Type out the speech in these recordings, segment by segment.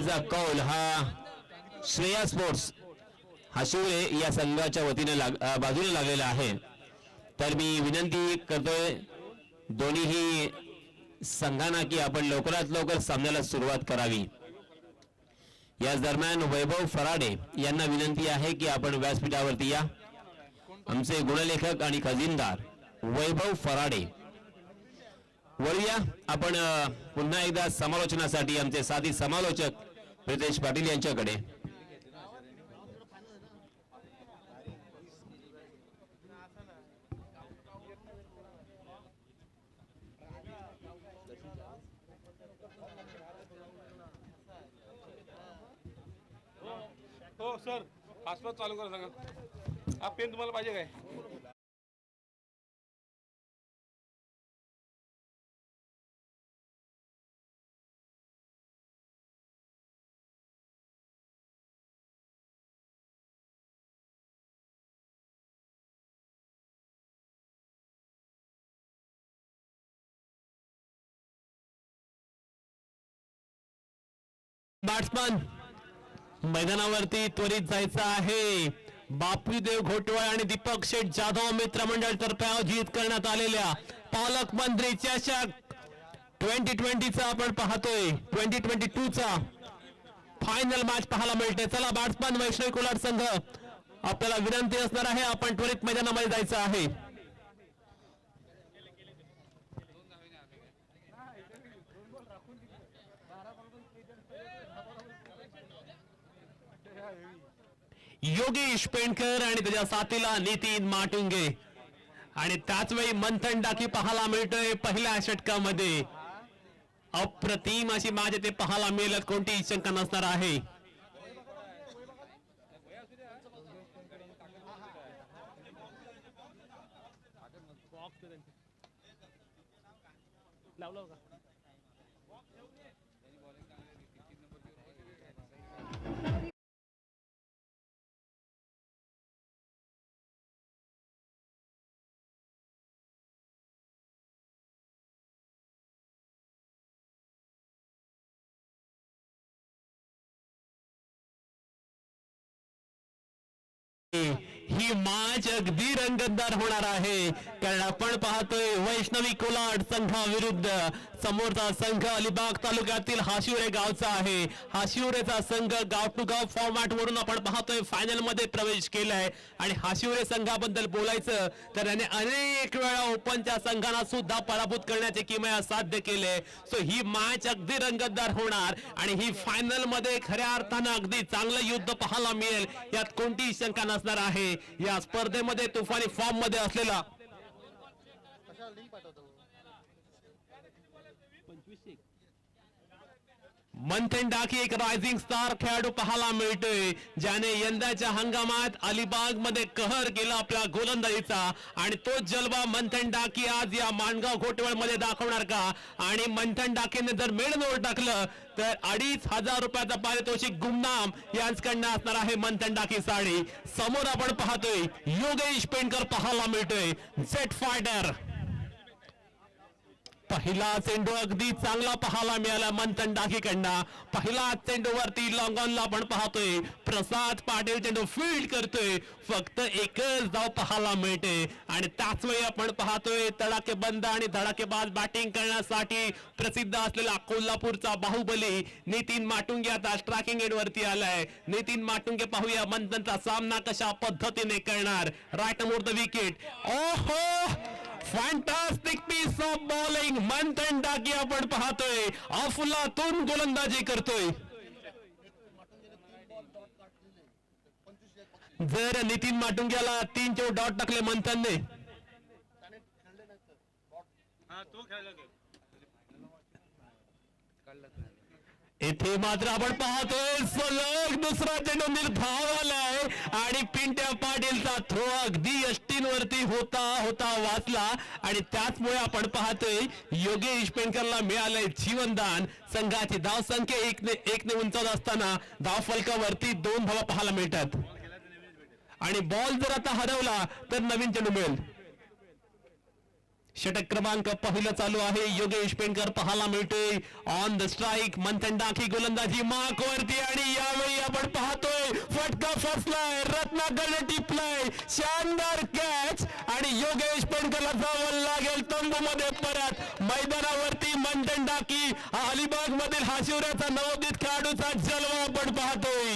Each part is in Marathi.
खेळाचा कौल हा श्रेया स्पोर्ट्स हाशिवरे या संघाच्या वतीने बाजूने लागलेला आहे. तर मी विनंती करतोय दोन्हीही संघांना की आपण लवकरात लवकर सामन्याला सुरुवात करावी. याच दरम्यान वैभव फराडे यांना विनंती आहे की आपण व्यासपीठावरती या. आमचे गुणलेखक आणि खजिनदार वैभव फराडे. वळूया आपण पुन्हा एकदा समालोचनासाठी आमचे साथी समालोचक प्रितेश पाटील यांच्याकडे. हो सर, हॉटस्पॉट चालू करा सांगा. हा पेन तुम्हाला पाहिजे काय? बॅट्समन मैदानावरती त्वरित जायचं आहे. बापूदेव घोटवळ आणि दीपक शेठ जाधव मित्रमंडळ तर्फे आयोजित करण्यात आलेल्या पालकमंत्री चषक 2020चा आपण पाहतोय 2022चा फायनल मॅच पाहायला मिळते. चला बॅट्समन वैष्णवी कोलार संघ आपल्याला विनंती असणार आहे, आपण त्वरित मैदानामध्ये जायचं आहे. योगेश पेंडकर आणि त्याच्या साथीला नितीन माटुंगे आणि त्याच वेळी मंथन डाकी पाहायला मिळतोय पहिल्या षटकामध्ये. अप्रतिम अशी मॅच ते पाहायला मिळेल, कोणतीही शंका नसणार आहे. ही मॅच अगदी रंगतदार होणार आहे, कारण आपण पाहतोय वैष्णवी कोलाड संघाविरुद्ध समोरचा संघ अलिबाग तालुक्यातील हाशिवरे गावचा आहे. हाशिवरेचा संघ गाव टू गाव फॉर्मॅट वरून आपण पाहतोय फायनल मध्ये प्रवेश केलाय. आणि हाशिवरे संघाबद्दल बोलायचं तर याने अनेक वेळा ओपनच्या संघांना सुद्धा पराभूत करण्याचे किमया साध्य केले. सो ही मॅच अगदी रंगतदार होणार आणि ही फायनल मध्ये खऱ्या अर्थानं अगदी चांगलं युद्ध पाहायला मिळेल, यात कोणतीही शंका नसणार आहे. या स्पर्धेमध्ये तुफानी फॉर्म मध्ये असलेला मंथन डाकी एक रायझिंग स्टार खेळाडू पाहायला मिळतोय, ज्याने यंदाच्या हंगामात अलिबाग मध्ये कहर केला आपल्या गोलंदाजीचा. आणि तो जलवा मंथन डाकी आज या माणगाव घोटवळ मध्ये दाखवणार का? आणि मंथन डाकीने जर मेडनवर टाकलं तर 2,500 रुपयाचा पारितोषिक गुमनाम यांच्याकडनं असणार आहे मंथन डाकी साडी. समोर आपण पाहतोय योगेश पेंडकर पाहायला मिळतोय, जेट फायटर. पहिला चेंडू अगदी चांगला पाहायला मिळाला मंथन डाकीकडनं. पहिला चेंडूवरती लॉंग ऑनला आपण पाहतोय प्रसाद पाटील चेंडू फील्ड करतोय, फक्त एकच धाव पाहायला मिळते. आणि त्याच वेळी आपण पाहतोय तडाखेबंद आणि धडाकेबाज बॅटिंग करण्यासाठी प्रसिद्ध असलेला कोल्हापूरचा बाहुबली नितीन माटुंगे आता स्ट्रायकिंग एंड वरती आलाय. नितीन माटुंगे पाहूया मंथनचा सामना कशा पद्धतीने करणार. Right more the wicket. ओहो, fantastic piece of bowling. Manthan डाकी आपण पाहतोय अफलातून गोलंदाजी करतोय. जर नितीन माटुंग्याला 3 चेंडू डॉट टाकले मंथनने, येथे मात्र आपण पाहतोय सलग दुसरा चेंडू निर्धाव आलाय आणि पिंट्या पाटीलचा थ्रो अगदी यष्टींवरती होता होता वाचला. आणि त्याचमुळे आपण पाहतोय योगेश पेंडकरला मिळालंय जीवनदान. संघाची धाव संख्या 1 ने उंचावत असताना धाव फलकावरती 2 धावा पाहायला मिळतात. आणि बॉल जर आता हरवला तर नवीन चेंडू मिळेल. षटक क्रमांक पहिलं चालू आहे. योगेश पेंडकर पाहायला मिळतोय ऑन द स्ट्राईक. मंथन डाकी गोलंदाजी मार्क वरती आणि यावेळी आपण पाहतोय फटका फसलाय, रत्नाकरने टिपलाय, शानदार कॅच आणि योगेश पेंडकरला जावं लागेल तंबूमध्ये परत. मैदानावरती मंथन डाकी अलिबाग मधील हाशिवऱ्याचा नवोदित खेळाडूचा जलवा आपण पाहतोय.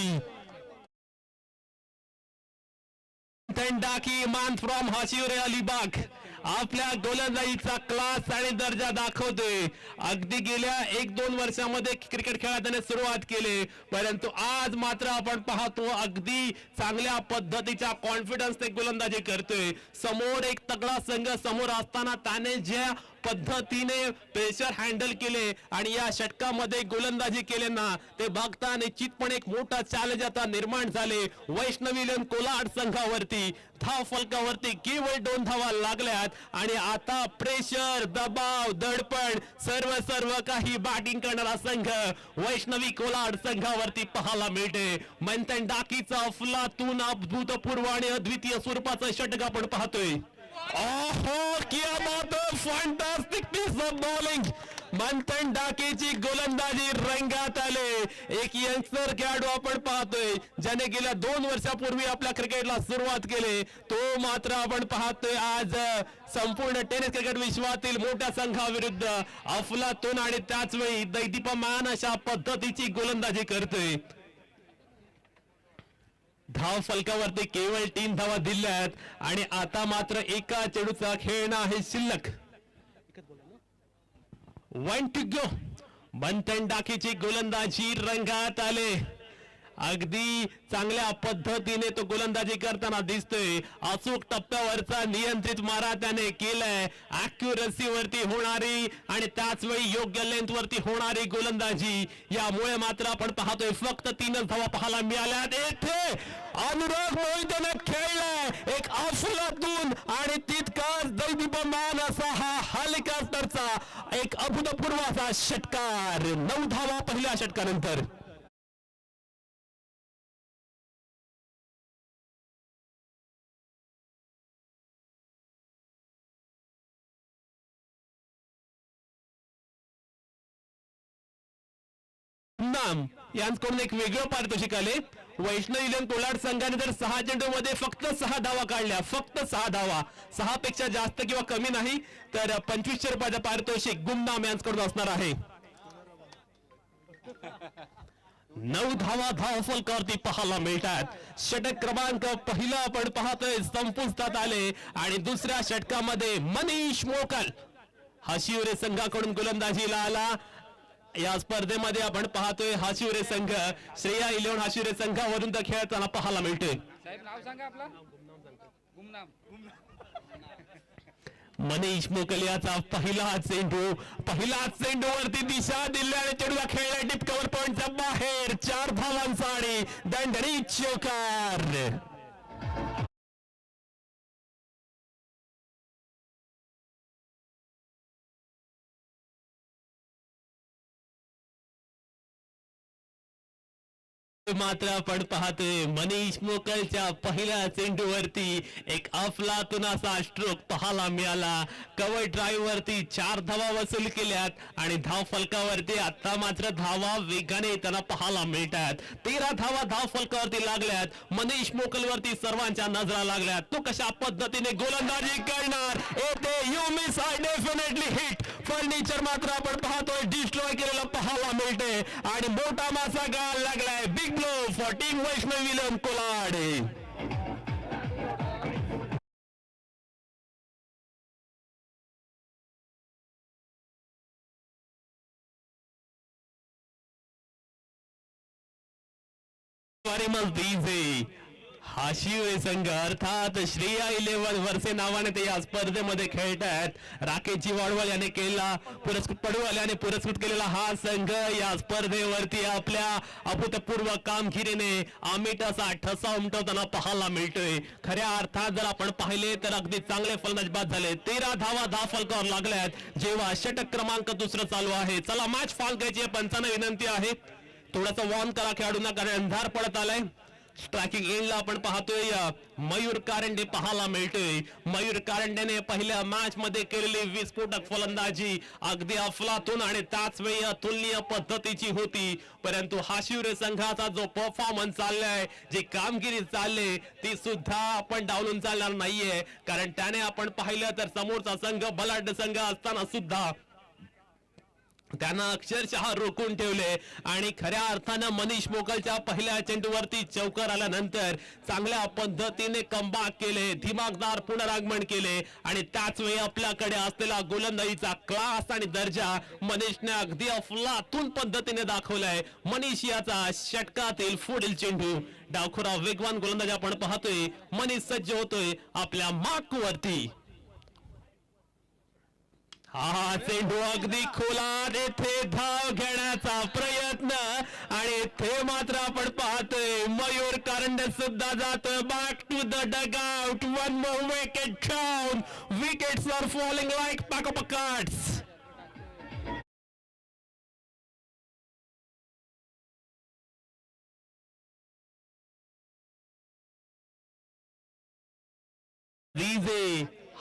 मंथन डाकी मान फ्रॉम हाशिवरे अलिबाग आपल्या गोलंदाजीचा क्लास आणि दर्जा दाखवतोय. अगदी गेल्या 1-2 वर्षामध्ये क्रिकेट खेळात त्याने सुरुवात केली, परंतु आज मात्र आपण पाहतो अगदी चांगल्या पद्धतीच्या कॉन्फिडन्सने गोलंदाजी करतोय. समोर एक तगडा संघ समोर असताना त्याने ज्या पद्धतीने प्रेशर हँडल केले आणि या षटकामध्ये गोलंदाजी केले ना, ते बघता निश्चितपणे एक मोठा चॅलेंज आता निर्माण झाले वैष्णवी लेन कोलाड संघावरती. धाव फलकावरती केवळ 2 धावा लागल्यात आणि आता प्रेशर, दबाव, दडपण सर्व काही बॅटिंग करणारा संघ वैष्णवी कोलाड संघावरती पाहायला मिळते. मंथन डाकीचा अफलातून अभूतपूर्व आणि अद्वितीय स्वरूपाचा षटक आपण पाहतोय. ओहो, क्या बात है, फॅन्टास्टिक पीस ऑफ बॉलिंग. मंथन डाकेची गोलंदाजी रंगात आले. एक यंगस्टर खेळाडू आपण पाहतोय ज्याने गेल्या 2 वर्षापूर्वी आपल्या क्रिकेटला सुरुवात केली, तो मात्र आपण पाहतोय आज संपूर्ण टेनिस क्रिकेट विश्वातील मोठ्या संघाविरुद्ध अफलातून आणि त्याच वेळी दैदीप्यमान अशा पद्धतीची गोलंदाजी करतोय. धाव फलकावरती केवळ 3 धावा दिल्यात आणि आता मात्र एका चेंडूचा खेळणं आहे शिल्लक. 1 to go. मंथन डाकीची गोलंदाजी रंगात आले. अगदी चांगल्या पद्धतीने तो गोलंदाजी करताना दिसतोय. अचूक टप्प्यावरचा नियंत्रित मारा त्याने केलाय. अॅक्युरसी वरती होणारी आणि त्याच वेळी योग्य लेंथ वरती होणारी गोलंदाजी, यामुळे मात्र आपण पाहतोय फक्त 3 धावा पाहायला मिळाल्यात. येथे अनुराग मोहितेने खेळलाय एक अफलातून आणि तितकाच दैदीप्यमान असा हा हलका स्तरचा एक अभूतपूर्व असा षटकार. 9 धावा पहिल्या षटकानंतर. नाम यांच्याकडून एक वेगळं पारितोषिक आले. वैष्णवी लेन कोलाड संघाने जर 6 चेंडूमध्ये फक्त 6 धावा काढल्या, फक्त 6 धावा, 6 पेक्षा जास्त किंवा कमी नाही, तर 2500 रुपयाचं पारितोषिक गुमनाम यांच्याकडून असणार आहे. 9 धावा धाव फलकावरती पाहायला मिळतात. षटक क्रमांक पहिला आपण पाहतोय संपुष्टात आले आणि दुसऱ्या षटकामध्ये मनीष मोकल हाशिवरे संघाकडून गोलंदाजीला आला. या स्पर्धेमध्ये आपण पाहतोय हाशिवरे संघ श्रेया इलेव्हन हाशिवरे संघावरून तर खेळताना पाहायला मिळतोय. नाव सांगा आपलं. गुमनाम. मनीष मोकल याचा पहिला चेंडूवरती दिशा दिल्याने चेंडूला खेळला डिपकवर पॉइंटच्या बाहेर. 4 धावांचा आणि दणदणीत चौकार. मात्र आपण पाहतोय मनीष मोकलच्या पहिल्या चेंडूवरती एक अफलातून असा स्ट्रोक पाहायला मिळाला. कव्हर ड्राईव्ह वरती 4 धावा वसूल केल्यात आणि धाव फलकावरती आता मात्र धावा वेगाने येताना पाहायला मिळतात. 13 धावा धाव फलकावरती लागल्यात. मनीष मोकल वरती सर्वांच्या नजरा लागल्यात. तो कशा पद्धतीने गोलंदाजी करणार, येथे you miss I definitely hit. Furniture मात्र आपण पाहतोय डिस्ट्रॉय केलेला पाहायला मिळते आणि मोठा मासा गाळ लागलाय. Big blow for team Vaishnavi lane Kolad. Hashivare संघ अर्थात श्रेया इलेव्हन वर्से नावाने ते या स्पर्धेमध्ये खेळतात. राकेशजी वाडवाल याने केला पडवाल याने पुरस्कृत केलेला हा संघ या स्पर्धेवरती आपल्या अभूतपूर्व कामगिरीने अमिट असा ठसा उमटवताना पाहायला मिळतोय. खऱ्या अर्थात जर आपण पाहिले तर अगदी चांगले फलंदाज बाद झाले. 13 धावा धाव फलकावर लागल्यात जेव्हा षटक क्रमांक 2 चालू आहे. चला मॅच फाल घ्यायची पंचांना विनंती आहे, थोडासा वॉर्न करा खेळाडूंना कारण अंधार पडत आलाय. स्ट्रायकिंग एंडला आपण पाहतोय मयूर कारंडे पाहायला मिळतोय. मयूर कारंडेने पहिल्या मॅच मध्ये केलेली विस्फोटक फलंदाजी अगदी अफलातून आणि त्याच वेळी अतुलनीय पद्धतीची होती. परंतु हाशिवरे संघाचा जो परफॉर्मन्स चाललाय, जी कामगिरी चालली, ती सुद्धा आपण डावलून चालणार नाहीये. कारण त्याने आपण पाहिलं तर समोरचा संघ बलाढ्य संघ असताना सुद्धा त्यांना अक्षरशः रोखून ठेवले आणि खऱ्या अर्थानं मनीष मोकलच्या पहिल्या चेंडूवरती चौकार आल्यानंतर चांगल्या पद्धतीने कमबॅक केले, दिमागदार पुनरागमन केले आणि त्याच वेळी आपल्याकडे असलेला गोलंदाजीचा क्लास आणि दर्जा मनीषने अगदी अफलातून पद्धतीने दाखवलाय. मनीष याचा षटकातील पुढील चेंडू, डावखुरा वेगवान गोलंदाज आपण पाहतोय. मनीष सज्ज होतोय आपल्या मार्कवरती. हा चेंडू अगदी खोलात, येथे धाव घेण्याचा प्रयत्न आणि येथे मात्र आपण पाहतोय मयूर कारंडे सुद्धा जातोय back to the dugout. One more wicket down. Wickets are falling like pack of cards.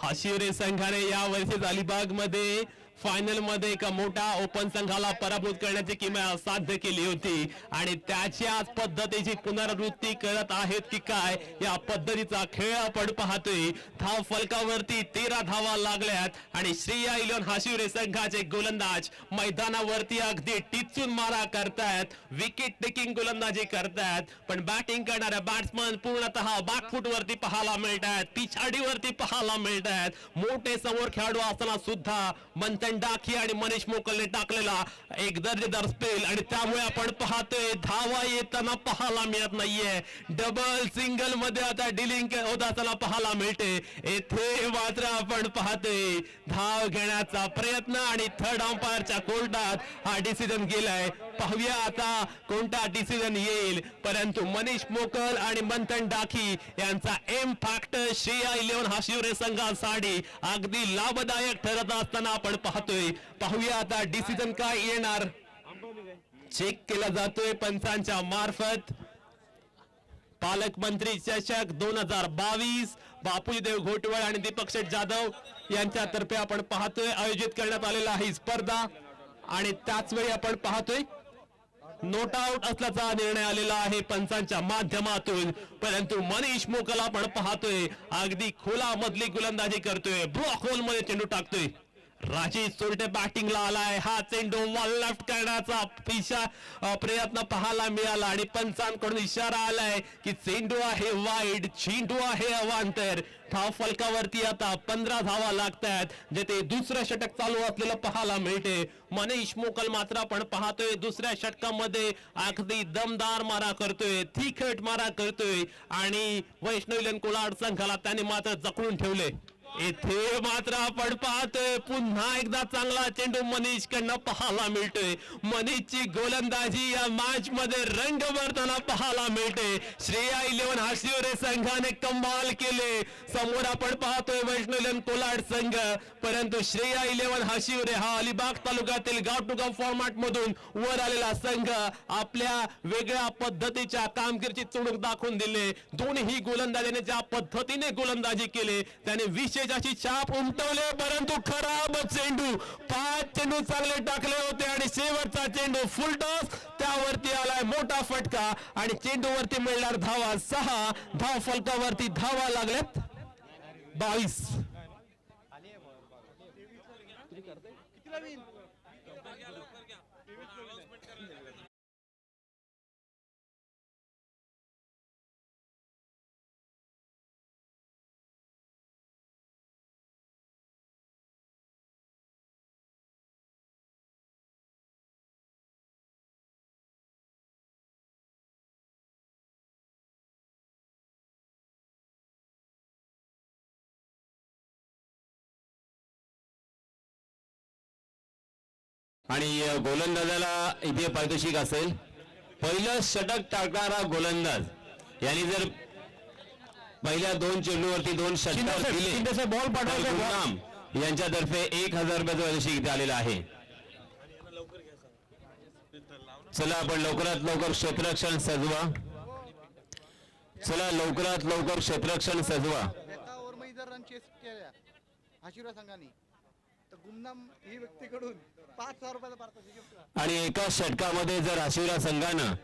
Hashivare संघाने या वर्षी अलिबाग मध्ये फायनल मध्ये एका मोठा ओपन संघाला पराभूत करण्याची किमया साध्य केली होती आणि त्याच्याच पद्धतीची पुनरावृत्ती करत आहेत की काय या पद्धतीचा खेळ आपण पाहतोय. धाव फलकावरती 13 धावा लागल्यात आणि श्रेया इलेव्हन हाशिवरे संघाचे गोलंदाज मैदानावरती अगदी टिचून मारा करतायत, विकेट टेकिंग गोलंदाजी करतायत. पण बॅटिंग करणाऱ्या बॅट्समन पूर्णतः बॅकफूट वरती पाहायला मिळत आहेत, पिछाडीवरती पाहायला मिळत आहेत. मोठे समोर खेळाडू असताना सुद्धा मंथन डाकी आणि मनीष मोकलने टाकलेला एक दर्जेदार स्पेल आणि त्यामुळे आपण पाहतोय धावा येताना पाहायला मिळत नाहीये. डबल सिंगल मध्ये आता डिलिंग होत असताना पाहायला मिळते. येथे मात्र आपण पाहतोय धाव घेण्याचा प्रयत्न आणि थर्ड अंपायरच्या कोर्टात हा डिसिजन गेलाय. पाहूया आता कोणता डिसिजन येईल. परंतु मनीष मोकल आणि मंथन डाकी यांचा इम्पॅक्ट श्रेया इलेव्हन हाशिवरे संघासाठी अगदी लाभदायक ठरत असताना आपण पाहूया आता डिसिजन काय येणार. चेक केला जातोय पंचांच्या मार्फत. पालकमंत्री चषक 2022 बापूजी देव घोटवळ आणि दीपक शेठ जाधव यांच्यातर्फे आपण पाहतोय आयोजित करण्यात आलेला ही स्पर्धा आणि त्याच वेळी आपण पाहतोय नोट आउट असल्याचा निर्णय आलेला आहे पंचांच्या माध्यमातून. परंतु मनीष मोकल आपण पाहतोय अगदी खोला मधली गोलंदाजी करतोय, ब्लॉक होल मध्ये चेंडू टाकतोय. राजेश सोरटे बॅटिंगला आलाय. हा चेंडू लॉफ्ट करण्याचा प्रयत्न पाहायला मिळाला आणि पंचांकडून इशारा आलाय की चेंडू आहे वाईड, चेंडू आहे अवांतर. धाव फलकावरती आता 15 धावा लागतात, जेथे दुसरं षटक चालू असलेलं पाहायला मिळते. मनीष मोकल मात्र आपण पाहतोय दुसऱ्या षटकामध्ये अगदी दमदार मारा करतोय, तिखट मारा करतोय आणि वैष्णवी कोलाड संघाला त्याने मात्र जखडून ठेवले. येथे मात्र आपण पाहतोय पुन्हा एकदा चांगला चेंडू मनीष कडनं पाहायला मिळतोय. मनीषची गोलंदाजी या मॅच मध्ये रंग भरताना पाहायला मिळते. श्रेया इलेव्हन हाशिवरे संघाने कमाल केले. समोर आपण पाहतोय वैष्णवी कोलाड संघ, परंतु श्रेया इलेव्हन हाशिवरे हा अलिबाग तालुक्यातील गाव टू गाव फॉर्मॅट मधून वर आलेला संघ आपल्या वेगळ्या पद्धतीच्या कामगिरीची चुणूक दाखवून दिले. दोन्ही गोलंदाजाने ज्या पद्धतीने गोलंदाजी केले त्याने विशेष अशी छाप उमटवले. परंतु खराब चेंडू, 5 चेंडू चांगले टाकले होते आणि शेवटचा चेंडू फुल टॉस, त्यावरती आलाय मोठा फटका आणि चेंडूवरती मिळणार धावा 6. धाव फलकावरती धावा लागल्यात 22. आणि गोलंदाजाला इथे पारितोषिक असेल. पहिलं षटक टाकणारा गोलंदाज यांनी जर पहिल्या 2 चेंडूवरती 2 षटक दिले बॉल गुरुनाम यांच्यातर्फे 1000 रुपयाचं पारितोषिक इथे आलेलं आहे. चला आपण लवकरात लवकर क्षेत्ररक्षण सजवा. चला लवकरात लवकर क्षेत्ररक्षण सजवा. एका ओव्हरमध्ये जर रन चेस केल्या आशिर्वाद संघाने तर गुमनाम ही व्यक्तीकडून 5,000 रुपयाचा पारितोषिक जिंकला. आणि एका षटकामध्ये जर आशिवरा संघानं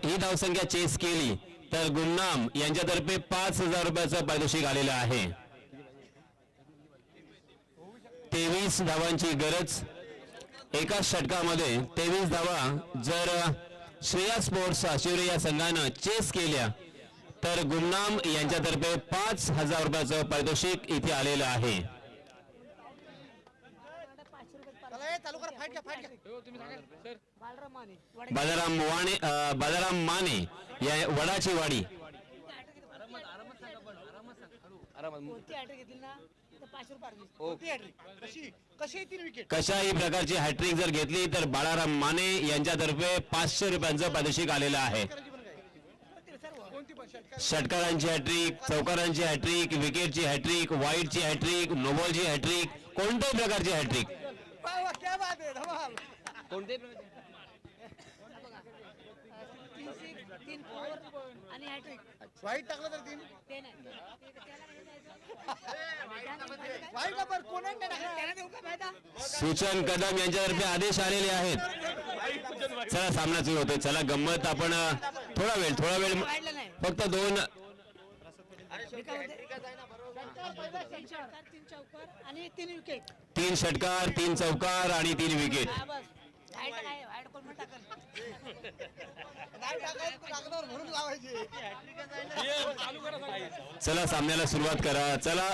ही धावसंख्या चेस केली तर गुमनाम यांच्यातर्फे 5,000 रुपयाचं पारितोषिक आलेलं आहे. 23 धावांची गरज. एका षटकामध्ये 23 धावा जर श्रेया स्पोर्ट्स आशिवरे या संघानं चेस केल्या तर गुमनाम यांच्यातर्फे 5,000 रुपयाचं पारितोषिक इथे आलेलं आहे. चला ए, चालू करा, फाईट घ्या, फाईट घ्या. बाजाराम माने या वडाची वाडी. कशी 3 विकेट कशाही प्रकारची हॅट्रिक जर घेतली तर बाळाराम माने यांच्यातर्फे 500 रुपयांचं पारितोषिक आलेलं आहे. कोणती पण षटकार षटकारांची हॅट्रिक, चौकारांची हॅट्रिक, विकेटची हॅट्रिक, वाईडची हॅट्रिक, नोबॉलची हॅट्रिक, कोणत्याही प्रकारची हॅट्रिक. वाह, वाह, क्या बात आहे, धमाल. वाईट टाकलं तर 3 वाईट नंबर कोणाने टाकला. सूचन कदम यांच्यातर्फे आदेश आलेले आहेत. चला सामना सुरू होतोय. चला गंमत आपण थोडा वेळ फक्त 2 आणि 3 विकेट 3 षटकार, 3 चौकार आणि 3 विकेट. म्हणून लावायचे. चला सामन्याला सुरुवात करा. चला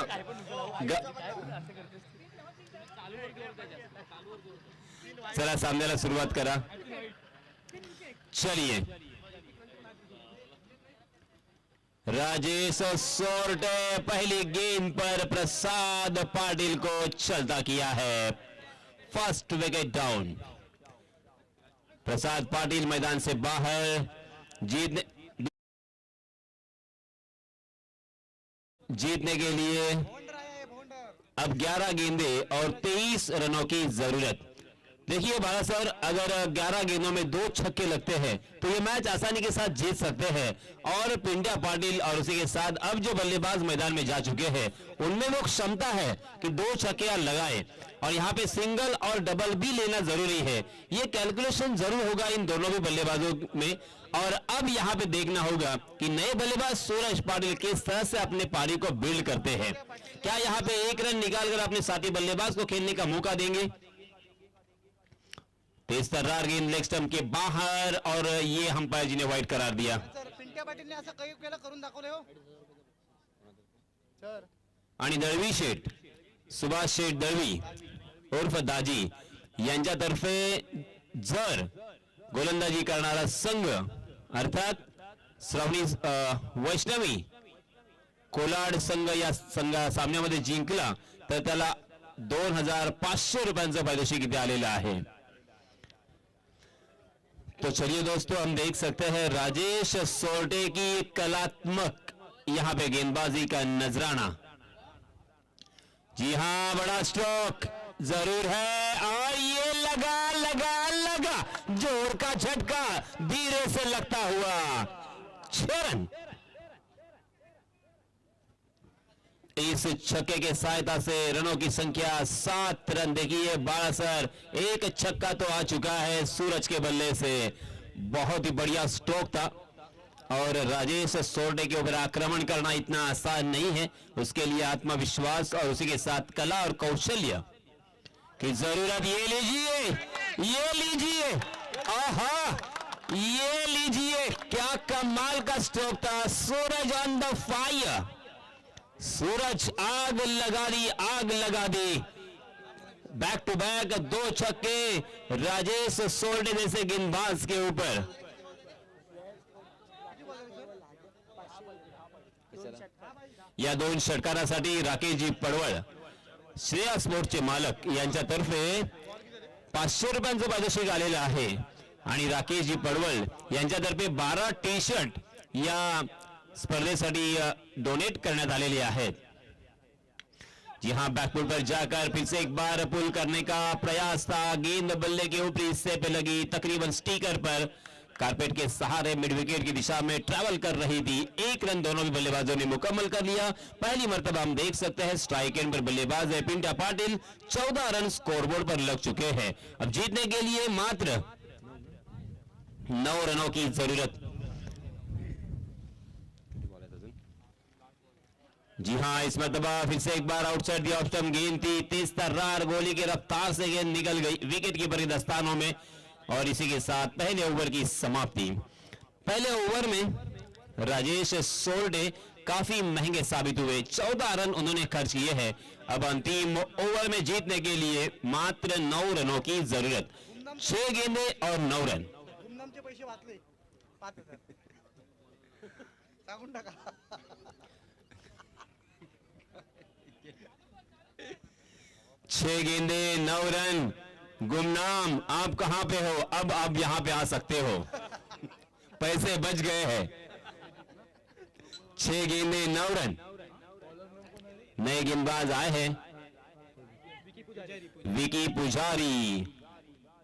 चला सामन्याला सुरुवात करा. चलिए राजेश सोरटे पहली गेंद पर प्रसाद पाटिल को चलता किया है. First wicket down. Prasad Patil मैदान से बाहर. जीतने के लिए अब 11 गेंदे और 23 रनों की जरूरत. देखिए बाला सर, अगर 11 गेंदों में 2 छक्के लगते हैं तो ये मैच आसानी के साथ जीत सकते हैं. और पिंड्या पाटिल और उसी के साथ अब जो बल्लेबाज मैदान में जा चुके हैं उनमें वो क्षमता है कि 2 छक्के लगाए. और यहाँ पे सिंगल और डबल भी लेना जरूरी है. ये कैलकुलेशन जरूर होगा इन दोनों भी बल्लेबाजों में. और अब यहाँ पे देखना होगा कि नए बल्लेबाज सूरज पाटिल किस तरह से अपने पारी को बिल्ड करते हैं. क्या यहाँ पे 1 रन निकालकर अपने साथी बल्लेबाज को खेलने का मौका देंगे. तेज तर्रार गेंद लेग स्टंप के बाहर और ये अंपायर जी ने वाइड करार दिया. सर पिंट्या पाटीलने असं काही केलं करून दाखवले हो सर. आणि दळवी शेठ, सुभाष शेठ दळवी उर्फ दाजी यांच्यातर्फे जर गोलंदाजी करणारा संघ अर्थात श्रावणी वैष्णवी कोलाड संघ या सामन्यामध्ये जिंकला तर त्याला 2,500 रुपयांचं पारितोषिक इथे आलेलं आहे. तो चलिए दोस्तों, हम देख सकते हैं राजेश सोरटे की कलात्मक यहां पे गेंदबाजी का नजराना. जी हां, बड़ा स्ट्रोक जरूर है और ये लगा जोर का झटका धीरे से लगता हुआ 6 रन. इस छक्के के सहायता से रनों की संख्या 7 रन. देखिए बाला सर, एक छक्का तो आ चुका है सूरज के बल्ले से. बहुत ही बढ़िया स्ट्रोक था. और राजेश सोरटे के ऊपर आक्रमण करना इतना आसान नहीं है. उसके लिए आत्मविश्वास और उसी के साथ कला और कौशल्य की जरूरत. ये लीजिए आहा, ये लीजिए, क्या कमाल का स्ट्रोक था. Suraj on the fire. Suraj आग लगा दी. बैक टू बैक 2 छक्के राजेश सोरटे जैसे गेंदबाज के ऊपर. या 2 षटकारासाठी राकेशजी पडवळ श्रेया स्पोर्ट्सचे मालक यांच्यातर्फे 500 रुपयांचं पारितोषिक आलेलं आहे. आणि राकेशजी पडवळ यांच्यातर्फे 12 टी शर्ट या स्पर्धेसाठी डोनेट करण्यात आलेले आहेत. जी हां, बैकपुल पर जाकर फिर से एक बार पुल करने का प्रयास था. गेंद बल्ले के ऊपरी हिस्से पे लगी, तकरीबन स्टिकर पर कारपेट के सहारे मिड विकेट की दिशा में ट्रैवल कर रही थी। 1 रन दोनों भी बल्लेबाजों ने मुकम्मल कर लिया। पहली मर्तबा हम देख सकते हैं स्ट्राइक एंड पर बल्लेबाज है पिंट्या पाटिल। 14 रन स्कोरबोर्ड पर लग चुके हैं। अब जीतने के लिए मात्र 9 रनों की जरूरत। जी हां, इस मर्तबा फिर से एक बार आउटसाइड दी ऑफ स्टंप गेंद थी। तेज तर्रार गोली की रफ्तार से गेंद निकल गई विकेट कीपर के दस्तानों में और इसी के साथ पहले ओवर की समाप्ति। पहले ओवर में राजेश सोरडे काफी महंगे साबित हुए। 14 रन उन्होंने खर्च किए हैं। अब अंतिम ओवर में जीतने के लिए मात्र 9 रनों की जरूरत। 6 गेंदे और 9 रन। गुमनामचे पैसे वाचले 5,000 सांगून टाका. 6 गेंदे 9 रन। गुमनाम आप कहां पे हो? अब आप यहां पे आ सकते हो, पैसे बच गए हैं। 6 गेंदे 9 रन। नए गेंदबाज आए हैं विकी पुजारी,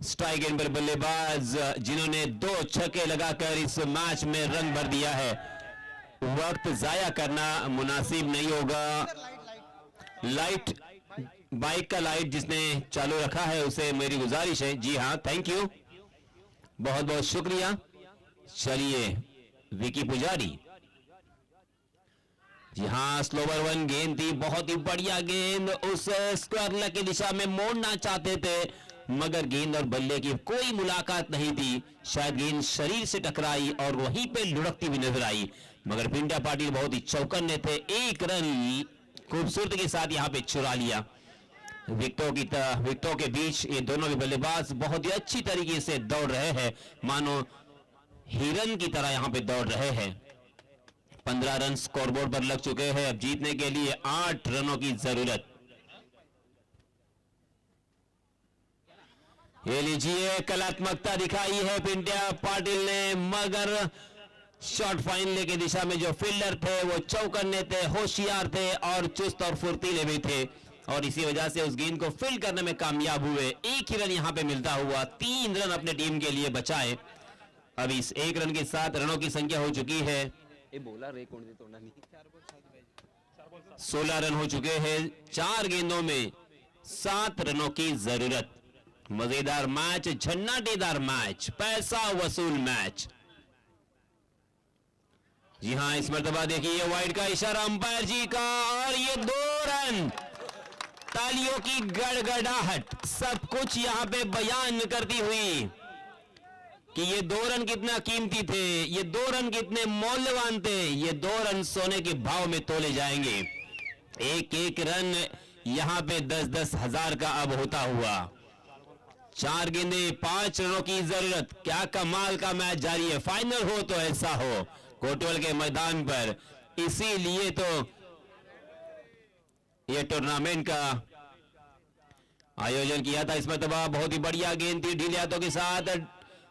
स्ट्राइक एंड पर बल्लेबाज जिन्होंने 2 छक्के लगाकर इस मैच में रन भर दिया है। वक्त जाया करना मुनासिब नहीं होगा। लाइट बाइक का लाइट जिसने चालू रखा है उसे मेरी गुजारिश है। जी हां, थैंक यू, बहुत बहुत शुक्रिया। चलिए विकी पुजारी। जी हां, स्लोवर 1 गेंद थी, बहुत ही बढ़िया गेंद। उस स्क्वायर लेग की दिशा में मोड़ना चाहते थे मगर गेंद और बल्ले की कोई मुलाकात नहीं थी। शायद गेंद शरीर से टकराई और वहीं पे लुढ़कती हुई नजर आई मगर पिंट्या पाटिल बहुत ही चौकन्ने थे। 1 रन खूबसूरती के साथ यहां पे चुरा लिया। विकेटों के बीच ये दोनों भी बल्लेबाज बहुत ही अच्छी तरीके से दौड़ रहे हैं, मानो हिरन की तरह यहां पे दौड़ रहे हैं। 15 रन स्कोरबोर्ड पर लग चुके हैं। अब जीतने के लिए 8 रनों की जरूरत। ये लीजिए, कलात्मकता दिखाई है पिंट्या पाटिल ने मगर शॉर्ट फाइनल की दिशा में जो फील्डर थे वो चौकन्ने थे, होशियार थे और चुस्त और फुर्तीले भी थे और इसी वजह से उस गेंद को फील्ड करने में कामयाब हुए। 1 ही रन यहां पे मिलता हुआ 3 रन अपने टीम के लिए बचाए। अब इस 1 रन के साथ रनों की संख्या हो चुकी है 16 रन हो चुके हैं। 4 गेंदों में 7 रनों की जरूरत। मजेदार मैच, झन्नाटेदार मैच, पैसा वसूल मैच। जी हां, इस मर्तबा देखिए वाइड का इशारा अंपायर जी का और ये 2 रन। तालियों की गड़गड़ाहट सब कुछ यहां पे बयान करती हुई कि ये 2 रन कितना कीमती थे, ये 2 रन कितने मूल्यवान थे। ये 2 रन सोने के भाव में तोले जाएंगे। एक रन यहां पे 10-10 हजार का अब होता हुआ। 4 गेंदे 5 रनों की जरूरत। क्या कमाल का मैच जारी है। फाइनल हो तो ऐसा हो कोटवाल के मैदान पर। इसीलिए तो ये टूर्नामेंट का आयोजन किया था। इस मर्तबा बहुत ही बढ़िया गेंद थी, ढीले हाथों के साथ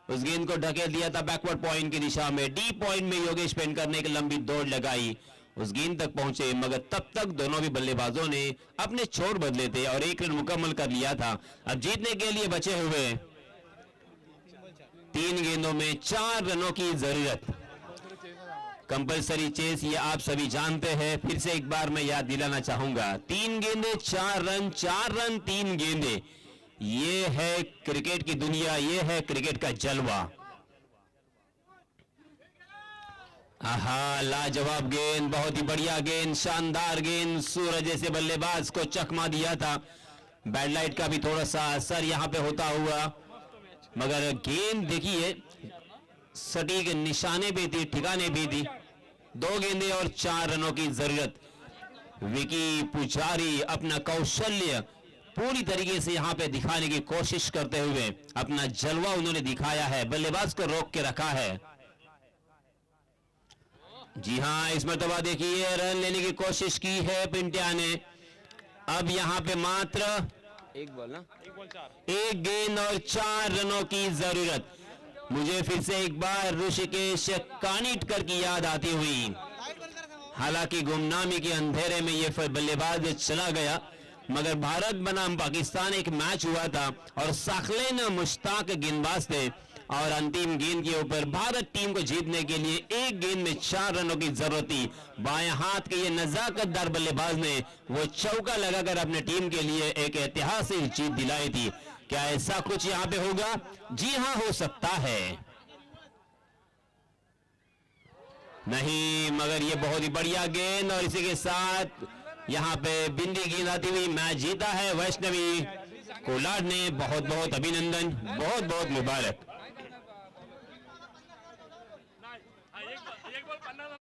उस गेंद को ढकेल दिया था बैकवर्ड पॉइंट की दिशा में। डी पॉइंट में योगेश पेनकर ने एक लंबी दौड़ लगाई, उस गेंद तक पहुंचे मगर तब तक दोनों भी बल्लेबाजों ने अपने छोर बदले थे और 1 रन मुकम्मल कर लिया था। अब जीतने के लिए बचे हुए 3 गेंदों में 4 रनों की जरूरत। कंपलसरी चेस ये आप सभी जानते हैं, फिर से एक बार मैं याद दिलाना चाहूंगा। 3 गेंदे 4 रन, 4 रन 3 गेंदे। ये है क्रिकेट की दुनिया, ये है क्रिकेट का जलवा। आहा, लाजवाब गेंद, बहुत ही बढ़िया गेंद, शानदार गेंद। सूरज जैसे बल्लेबाज को चकमा दिया था। बैडलाइट का भी थोड़ा सा असर यहां पे होता हुआ मगर गेंद देखिए सटीक निशाने पे थी, ठिकाने पे थी। 2 गेंदे और 4 रनों की जरूरत। विकी पुजारी अपना कौशल्य पूरी तरीके से यहां पे दिखाने की कोशिश करते हुए अपना जलवा उन्होंने दिखाया है, बल्लेबाज को रोक के रखा है। जी हां, इस मर्तबा देखिए रन लेने की कोशिश की है पिंट्या ने। अब यहां पे मात्र 1 गेंद और 4 रनों की जरूरत। मुझे फिर से एक बार ऋषिकेश कानिटकर की याद आती हुई। हालांकि गुमनामी के अंधेरे में यह बल्लेबाज चला गया मगर भारत बनाम पाकिस्तान एक मैच हुआ था और साखलेन मुश्ताक गेंदबाज थे और अंतिम गेंद के ऊपर भारत टीम को जीतने के लिए एक गेंद में 4 रनों की जरूरत थी। बाएं हाथ के ये नजाकतदार बल्लेबाज ने वो चौका लगाकर अपने टीम के लिए एक ऐतिहासिक जीत दिलाई थी। क्या ऐसा कुछ यहां पे होगा? जी हां, हो सकता है। नहीं, मगर ये बहुत ही बढ़िया गेंद और इसी के साथ यहां पे बिंदी गेंद आती हुई मैच जीता है वैष्णवी कोलाड ने। बहुत बहुत अभिनंदन, बहुत बहुत मुबारक। एक बॉल 50